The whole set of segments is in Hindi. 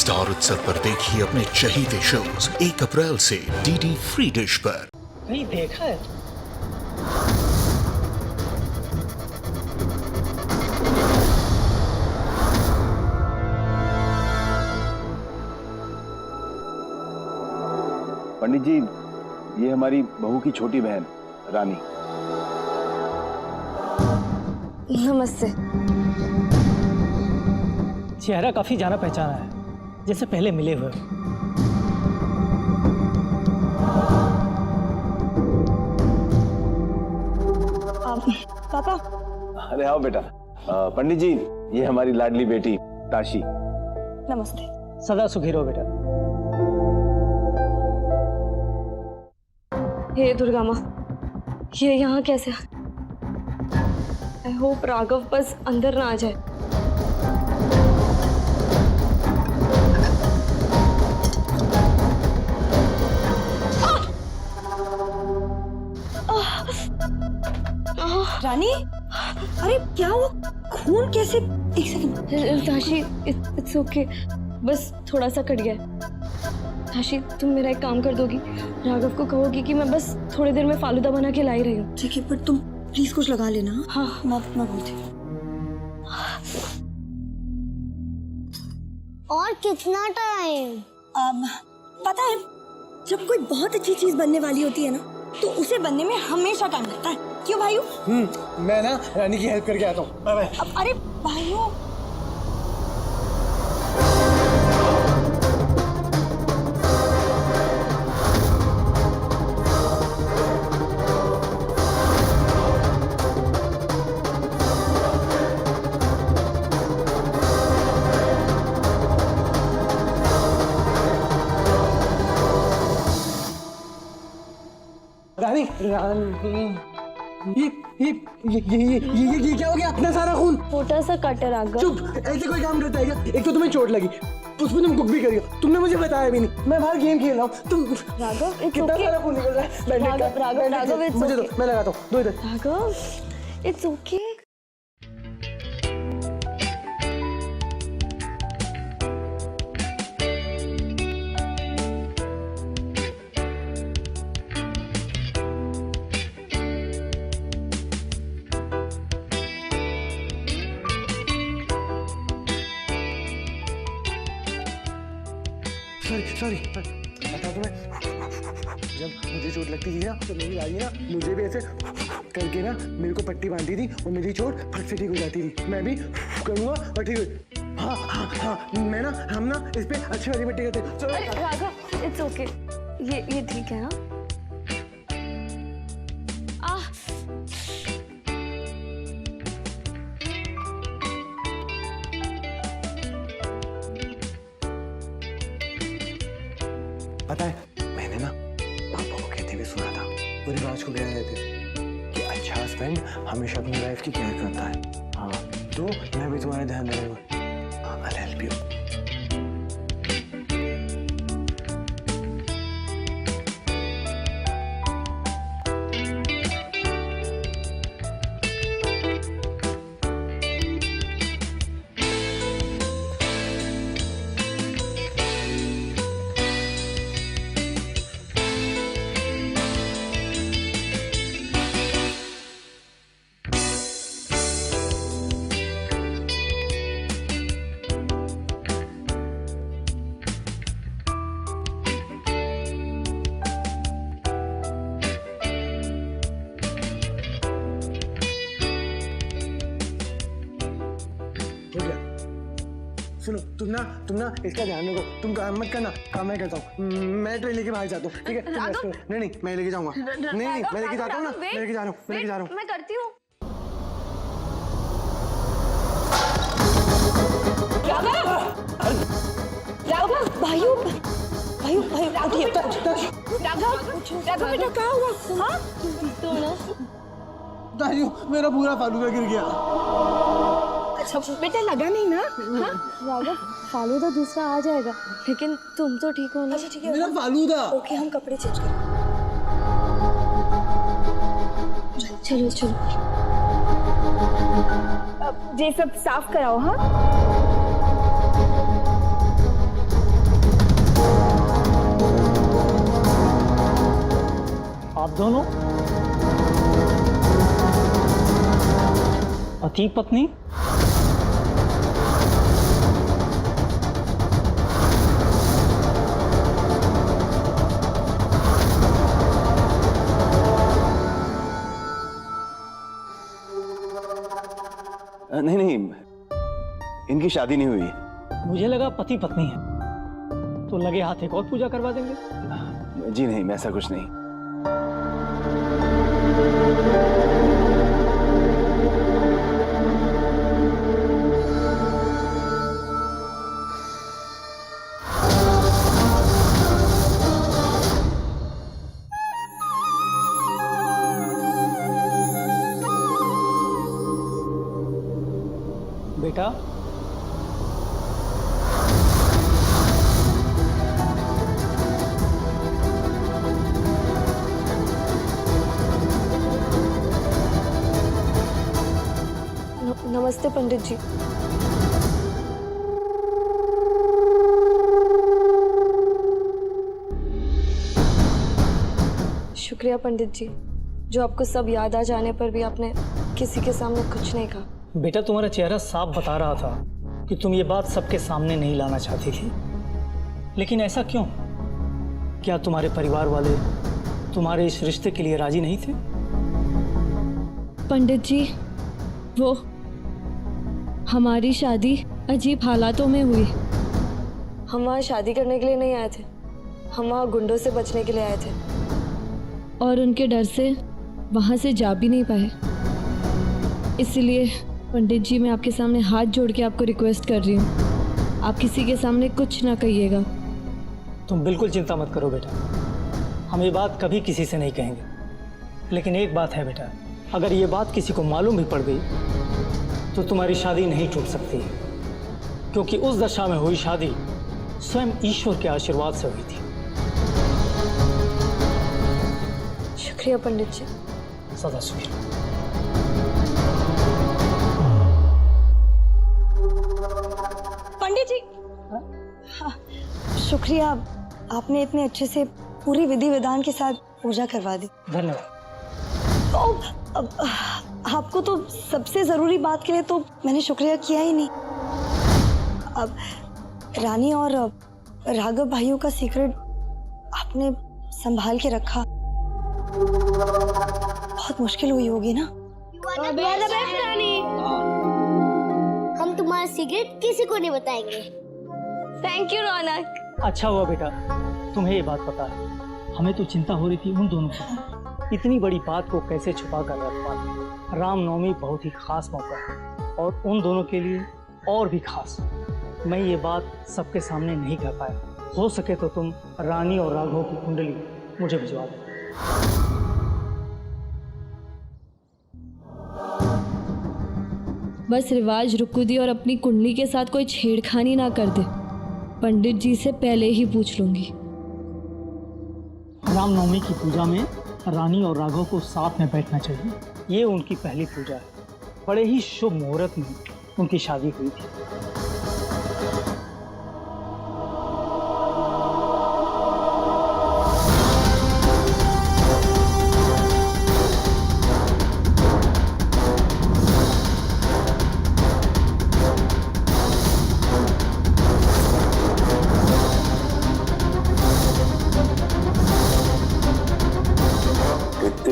स्टार उत्सव पर देखिए अपने चहीते शोज 1 अप्रैल से डीडी फ्री डिश पर। नहीं देखा है। पंडित जी, ये हमारी बहू की छोटी बहन रानी। नमस्ते। चेहरा काफी जाना पहचाना है, जैसे पहले मिले हुए। पापा। अरे आओ बेटा। पंडित जी, ये हमारी लाडली बेटी ताशी। नमस्ते। सदा सुखी रहो बेटा। हे दुर्गा माँ, ये यहाँ कैसे? आई होप राघव बस अंदर ना आ जाए। रानी, अरे क्या हुआ? खून कैसे? एक सेकंड। ताशी, इट्स ओके, बस थोड़ा सा कट गया। ताशी, तुम मेरा एक काम कर दोगी? राघव को कहोगी कि मैं बस थोड़ी देर में फालूदा बना के लाई रही हूँ। ठीक है, पर तुम प्लीज कुछ लगा लेना। हाँ, मैं बोलती हूँ। और कितना टाइम? पता है, जब कोई बहुत अच्छी चीज बनने वाली होती है ना, तो उसे बनने में हमेशा टाइम लगता है। क्यों भाइयों? मैं ना रानी की हेल्प करके आता हूँ। Bye bye. अरे भाइयों, रानी रानी ये क्या हो गया? अपना सारा खून। छोटा सा कट है राघव। चुप, ऐसे कोई काम करता है क्या? एक तो तुम्हें चोट लगी, उसमें तुम कुक भी करी हो, तुमने मुझे बताया भी नहीं। मैं बाहर गेम खेल रहा हूँ। तुम राघव, कितना सारा खून निकल रहा है। राघव, it's मुझे दो, okay. मैं लगाता हूँ। दो इधर। Raghav, it's okay. सॉरी बता तुम्हें, जब मुझे चोट लगती थी ना, तो मेरी रानी ना मुझे भी ऐसे करके ना मेरे को पट्टी बांधती थी और मेरी चोट फट से ठीक हो जाती थी। मैं भी करूँगा और ठीक हो। हाँ, मैं ना, हम ना इस पे अच्छी वाली पट्टी करते। चलो राघव, इट्स ओके, ये ठीक है ना? पता है, मैंने ना पापा को कहते हुए सुना था, वो रिवाज को कह रहे थे कि अच्छा हस्बैंड हमेशा अपनी वाइफ की केयर करता है। हाँ, तो मैं भी तुम्हारा ध्यान रखूंगा। हाँ, I'll help you. हो गया। सुनो, तुम ना इसका ध्यान रखो। तुम काम मत करना, काम मैं करता हूँ। मैं ट्रेन लेके बाहर जाता हूँ, ठीक है? तुम रेस्ट करो। नहीं, मैं लेके जाऊंगा। नहीं, मैं लेके जाता हूँ ना, मैं लेके जा रहा हूँ। मैं करती हूँ। भाइयों, राघव बेटा क्या हुआ? हाँ, तो ना दाइयों, मेरा पूरा फालूदा गिर गया। अच्छा बेटा, लगा नहीं ना? हाँ? राघव, फालूदा दूसरा आ जाएगा, लेकिन तुम तो ठीक हो ना? अच्छा ठीक है, मेरा फालूदा। ओके, हम कपड़े चेंज करें। चलो चलो, ये सब साफ कराओ। हाँ, दोनों पति पत्नी? नहीं नहीं, इनकी शादी नहीं हुई। मुझे लगा पति पत्नी है, तो लगे हाथ एक और पूजा करवा देंगे। जी नहीं, ऐसा कुछ नहीं। बेटा, नमस्ते पंडित जी। शुक्रिया पंडित जी, जो आपको सब याद आ जाने पर भी आपने किसी के सामने कुछ नहीं कहा। बेटा तुम्हारा चेहरा साफ बता रहा था कि तुम ये बात सबके सामने नहीं लाना चाहती थी, लेकिन ऐसा क्यों? क्या तुम्हारे परिवार वाले तुम्हारे इस रिश्ते के लिए राजी नहीं थे? पंडित जी, वो हमारी शादी अजीब हालातों में हुई। हम वहाँ शादी करने के लिए नहीं आए थे, हम वहाँ गुंडों से बचने के लिए आए थे, और उनके डर से वहाँ से जा भी नहीं पाए। इसलिए पंडित जी, मैं आपके सामने हाथ जोड़ के आपको रिक्वेस्ट कर रही हूँ, आप किसी के सामने कुछ ना कहिएगा। तुम बिल्कुल चिंता मत करो बेटा, हम ये बात कभी किसी से नहीं कहेंगे। लेकिन एक बात है बेटा, अगर ये बात किसी को मालूम भी पड़ गई तो तुम्हारी शादी नहीं टूट सकती, क्योंकि उस दशा में हुई शादी स्वयं ईश्वर के आशीर्वाद से हुई थी। शुक्रिया पंडित जी। सदा शुक्रिया। पंडित जी, हाँ, शुक्रिया, आपने इतने अच्छे से पूरी विधि विधान के साथ पूजा करवा दी। धन्यवाद। अब आपको तो सबसे जरूरी बात के लिए तो मैंने शुक्रिया किया ही नहीं। अब रानी और राघव भाइयों का सीक्रेट आपने संभाल के रखा, बहुत मुश्किल हुई होगी ना? हम तुम्हारा सीक्रेट किसी को नहीं बताएंगे। थैंक यू रौनक। अच्छा हुआ बेटा तुम्हें ये बात पता है, हमें तो चिंता हो रही थी उन दोनों की, इतनी बड़ी बात को कैसे छुपा कर रख पाते। रामनवमी बहुत ही खास मौका है और उन दोनों के लिए और भी खास। मैं ये बात सबके सामने नहीं कर पाया, हो सके तो तुम रानी और राघव की कुंडली मुझे भिजवा दो। बस रिवाज रुकू दी और अपनी कुंडली के साथ कोई छेड़खानी ना कर दे। पंडित जी से पहले ही पूछ लूंगी। रामनवमी की पूजा में रानी और राघव को साथ में बैठना चाहिए, ये उनकी पहली पूजा है। बड़े ही शुभ मुहूर्त में उनकी शादी हुई थी।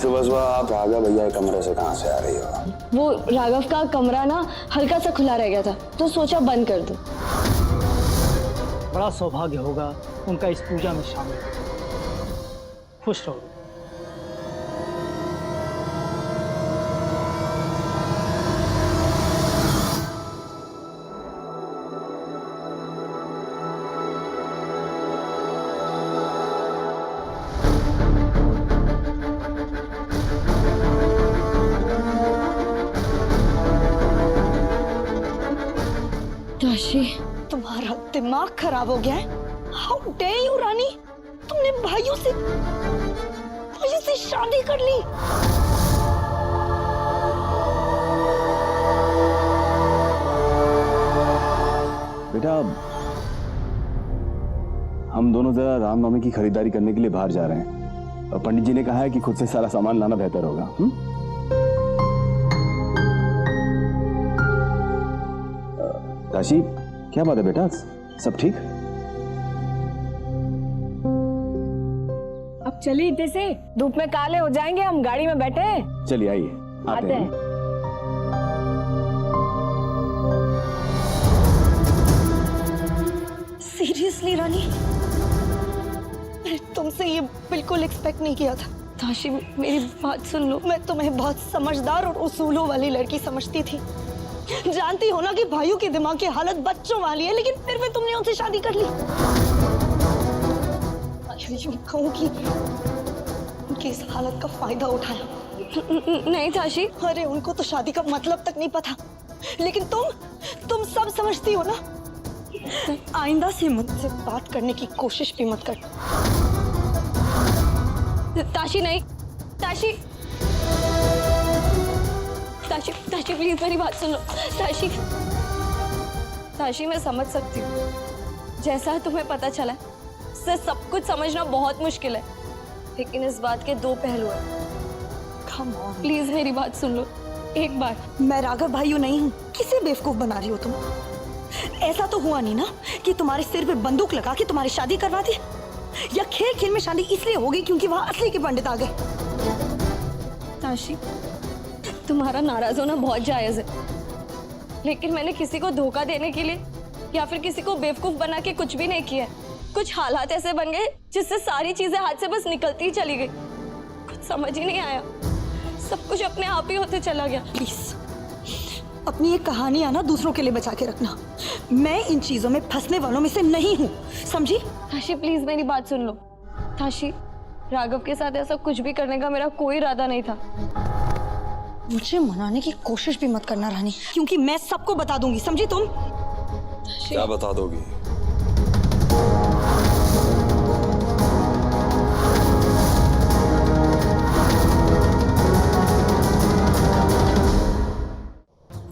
सुबह सुबह आप राघव भैया के कमरे से कहाँ से आ रही हो? वो राघव का कमरा ना हल्का सा खुला रह गया था, तो सोचा बंद कर दूं। बड़ा सौभाग्य होगा उनका इस पूजा में शामिल। खुश रहो। ताशी, तुम्हारा दिमाग खराब हो गया है? हाउ डेयर यू रानी, तुमने भाइयों से शादी कर ली। बेटा, हम दोनों जरा रामनवमी की खरीदारी करने के लिए बाहर जा रहे हैं। पंडित जी ने कहा है कि खुद से सारा सामान लाना बेहतर होगा। ताशी, क्या बात है बेटा, सब ठीक? अब चलिए इधर से, धूप में काले हो जाएंगे हम, गाड़ी में बैठे। चलिए आइए, आते हैं। सीरियसली रानी, मैं तुमसे ये बिल्कुल एक्सपेक्ट नहीं किया था। ताशी मेरी बात सुन लो। मैं तुम्हें बहुत समझदार और उसूलों वाली लड़की समझती थी। जानती हो ना कि भाइयों के दिमाग की हालत बच्चों वाली है, लेकिन फिर भी तुमने उनसे शादी कर ली। यूं कहूं कि उनकी इस हालत का फायदा उठाया। नहीं ताशी, अरे उनको तो शादी का मतलब तक नहीं पता, लेकिन तुम सब समझती हो ना। आइंदा से मुझसे बात करने की कोशिश भी मत कर। ताशी नहीं, ताशी ताशी ताशी प्लीज मेरी बात सुन लो। ताशी ताशी मैं समझ सकती हूँ, जैसा तुम्हें पता चला इससे सब कुछ समझना बहुत मुश्किल है, लेकिन इस बात के दो पहलू हैं। Come on. प्लीज मेरी बात सुन लो एक बार। मैं राघव भाइयों नहीं हूँ, किसे बेवकूफ बना रही हो तुम? ऐसा तो हुआ नहीं ना कि तुम्हारे सिर पे बंदूक लगा के तुम्हारी शादी करवा दी, या खेल खेल में शादी इसलिए हो गई क्योंकि वहां असली के पंडित आ गए। ताशी तुम्हारा नाराज होना बहुत जायज है, लेकिन मैंने किसी को धोखा देने के लिए या फिर किसी को बेवकूफ बना के कुछ भी नहीं किया। कुछ हालात ऐसे बन गए जिससे सारी चीजें हाथ से बस निकलती ही चली गई, कुछ समझ ही नहीं आया, सब कुछ अपने आप ही होते चला गया। प्लीज अपनी ये कहानियां ना दूसरों के लिए बचा के रखना। मैं इन चीजों में फंसने वालों में से नहीं हूँ, समझी? ताशी प्लीज मेरी बात सुन लो। ताशी राघव के साथ ऐसा कुछ भी करने का मेरा कोई इरादा नहीं था। मुझे मनाने की कोशिश भी मत करना रानी, क्योंकि मैं सबको बता दूंगी, समझी तुम? क्या बता दोगी?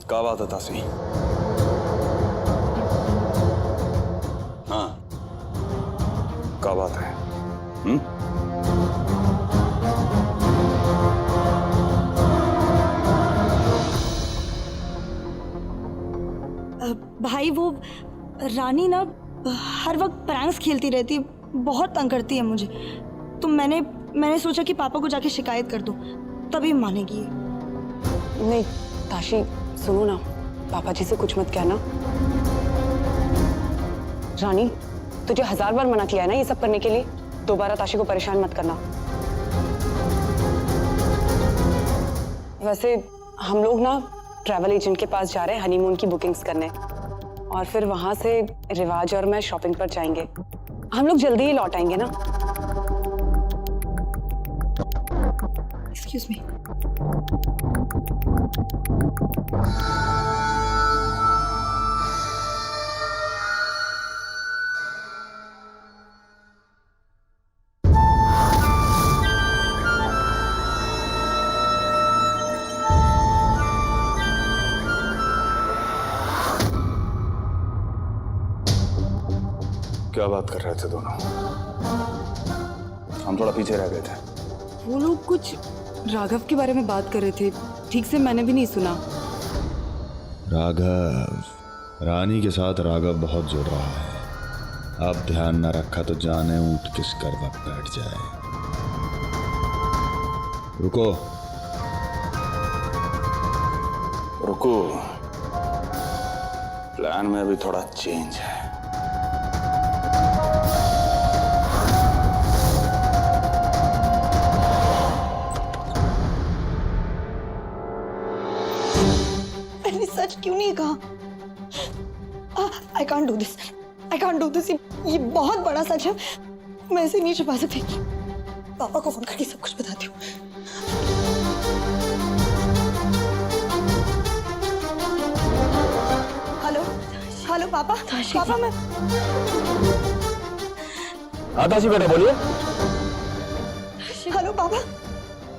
क्या बात है ताशी? हाँ, क्या बात है? भाई वो रानी ना हर वक्त प्रैंक्स खेलती रहती है, बहुत तंग करती है मुझे। तो मैंने सोचा कि पापा को जाके शिकायत कर दूं, तभी मानेगी। नहीं ताशी सुनो ना, पापा जी से कुछ मत कहना। रानी तुझे 1000 बार मना किया है ना ये सब करने के लिए, दोबारा ताशी को परेशान मत करना। वैसे हम लोग ना ट्रैवल एजेंट के पास जा रहे हैं हनीमून की बुकिंग्स करने, और फिर वहां से रिवाज और मैं शॉपिंग पर जाएंगे। हम लोग जल्दी ही लौट आएंगे ना। Excuse me. क्या बात कर रहे थे दोनों? हम थोड़ा पीछे रह गए थे। वो लोग कुछ राघव के बारे में बात कर रहे थे, ठीक से मैंने भी नहीं सुना। राघव, रानी के साथ राघव बहुत जुड़ रहा है। अब ध्यान न रखा तो जाने ऊँट किस करवट बैठ जाए। रुको रुको, प्लान में अभी थोड़ा चेंज है। मैंने सच क्यों नहीं कहा? I can't do this. I can't do this. ये बहुत बड़ा सच है, मैं इसे नहीं छुपा सकती। पापा को फोन करके सब कुछ बताती हूँ। हेलो हेलो पापा, पापा मैं। हाँ ताशी बेटा बोलिए। हेलो पापा,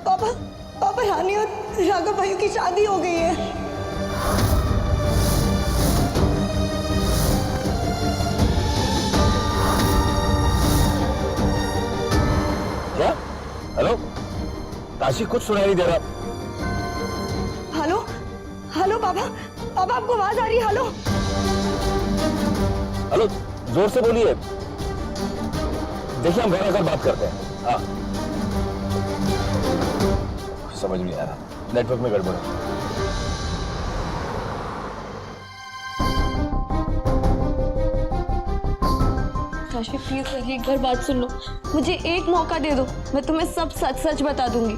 पापा पापा रानी और राघव भाइयों की शादी हो गई है। ताशी कुछ सुनाई नहीं दे रहा। हेलो हेलो पापा, पापा आपको आवाज आ रही है? हेलो हेलो, जोर से बोलिए। देखिए हम घर आकर बात करते हैं। हाँ, समझ नहीं आ रहा, नेटवर्क में गड़बड़ है। ताशी प्लीज मेरी एक बार बात सुन लो, मुझे एक मौका दे दो, मैं तुम्हें सब सच सच बता दूंगी।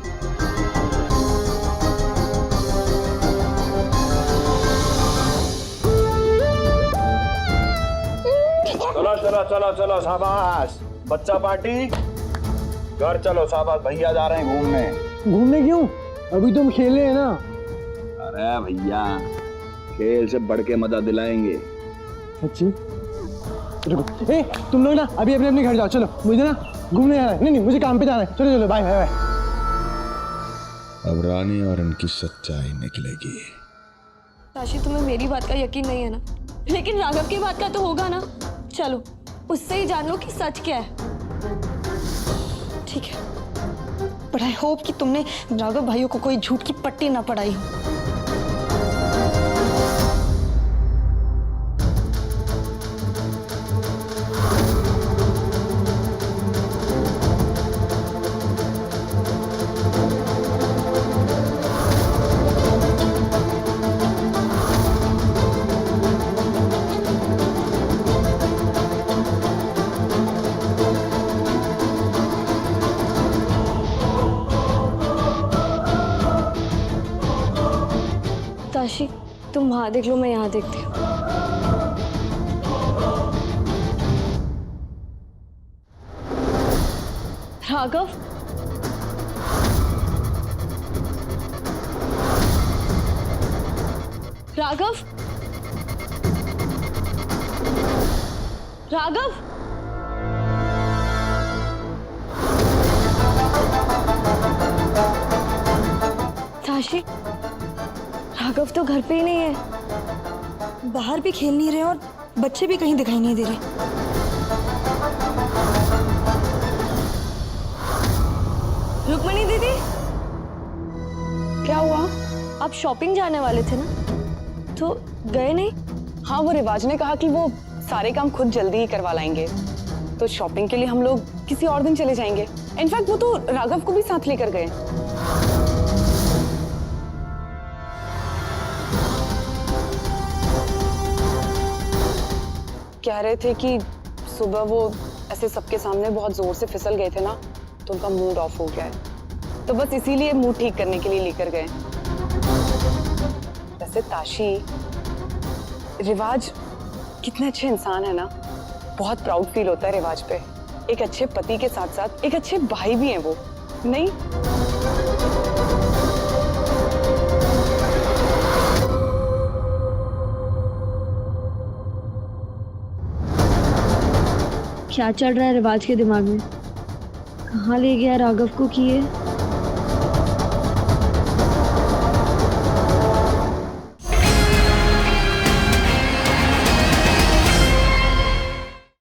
चलो चलो चलो चलो, शाबाश। बच्चा पार्टी, घर चलो, शाबाश। भैया जा रहे हैं घूमने। घूमने क्यों? अभी तुम खेले हैं ना। अरे भैया, खेल से बढ़ के मजा दिलाएंगे। सच्ची? रुको, ए तुम लोग ना अभी अपने अपने घर जाओ। चलो, मुझे ना घूमने जाना है। नहीं नहीं, मुझे काम पे जाना है। चलो चलो, बाय बाय बाय। अब रानी और इनकी सच्चाई निकलेगी। ताशी तुम्हें मेरी बात का यकीन नहीं है ना, लेकिन राघव की बात का तो होगा ना। चलो उससे ही जान लो कि सच क्या है। ठीक है, बट आई होप कि तुमने राघव भाइयों को कोई झूठ की पट्टी ना पड़ाई हो। ताशी तुम वहां देख लो, मैं यहाँ देखती हूँ। राघव, राघव, राघव, ताशी राघव तो घर पे ही नहीं है। बाहर भी खेल नहीं रहे और बच्चे भी कहीं दिखाई नहीं दे रहे। रुक्मणी दीदी, क्या हुआ? आप शॉपिंग जाने वाले थे ना, तो गए नहीं? हाँ, वो रिवाज ने कहा कि वो सारे काम खुद जल्दी ही करवा लाएंगे, तो शॉपिंग के लिए हम लोग किसी और दिन चले जाएंगे। इनफैक्ट वो तो राघव को भी साथ लेकर गए। कह रहे थे कि सुबह वो ऐसे सबके सामने बहुत जोर से फिसल गए थे ना, तो उनका मूड ऑफ हो गया है, तो बस इसीलिए मूड ठीक करने के लिए लेकर गए। वैसे ताशी, रिवाज कितने अच्छे इंसान है ना, बहुत प्राउड फील होता है रिवाज पे। एक अच्छे पति के साथ साथ एक अच्छे भाई भी हैं वो, नहीं? क्या चल रहा है रिवाज के दिमाग में? कहाँ ले गया राघव को कि ये